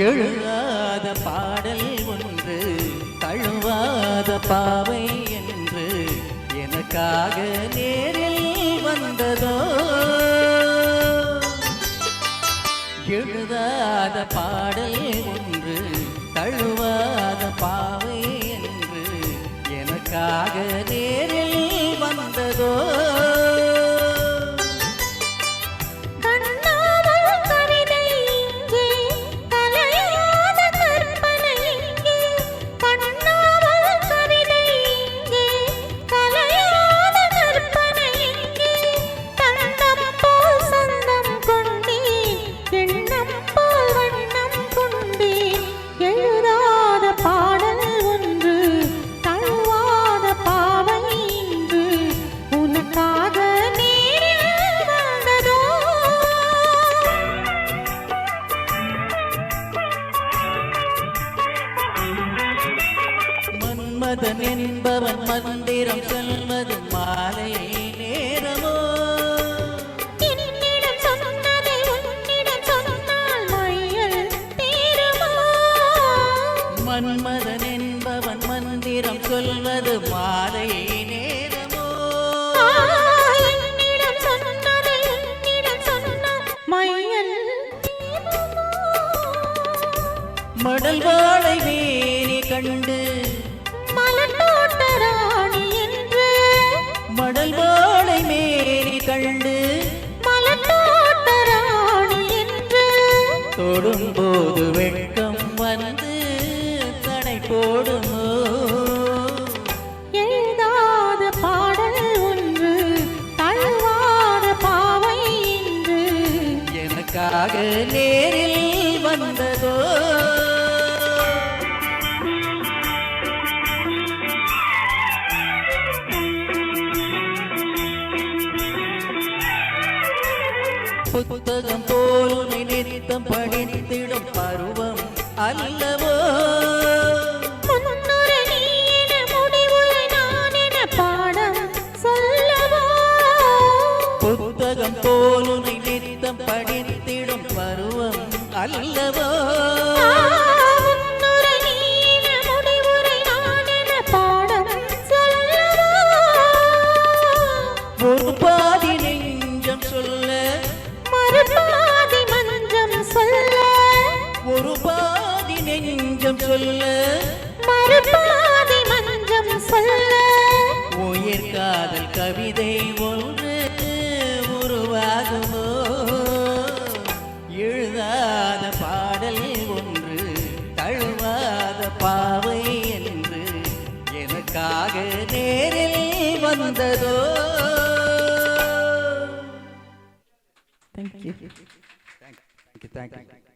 எழுதாத பாடல் ஒன்று தழுவாத பாவை என்று எனக்காக நேரில் வந்ததோ எழுதாத பாடல் ஒன்று தழுவாத பாவை என்று எனக்காக நேரில் வந்ததோ மன்மதன் என்பவன் மந்திரம் சொல்வது மாலை நேரமோ என்னிடம் சொன்னதை உன்னிடம் சொன்னால் மையல் தீருமோ மன்மதன் என்பவன் மந்திரம் சொல்வது மாலை நேரமோ என்னிடம் சொன்னதை உன்னிடம் சொன்னால் மையல் தீருமோ மடல் வாழை வேணி கண்டு மடல் வாழை மேரி கண்டு மலட்டோட்டராணி என்று தொடும்போது வெட்கம் வந்து தடை போடுமோ எழுதாத பாடல் ஒன்று தழுவாத பாவை என்று எனக்காக நேரில் வந்ததோ புத்தகம் போல் நினைத்தம் படித்திடும் பருவம் அல்லவோ புத்தகம் போல் நினைத்தம் படித்திடும் பருவம் அல்லவோ ஒரு பாதி நெஞ்சம் சொல்ல மறுபாதி மஞ்சம் சொல்ல ஒரு பாதி நெஞ்சம் சொல்ல மறுபாதி மஞ்சம் சொல்ல உயிர் காதல் கவிதை ஒன்று உருவாகுமோ எழுதாத பாடல் ஒன்று தழுவாத பாவை என்று எனக்காக நேரில் வந்ததோ Thank you. Thank you.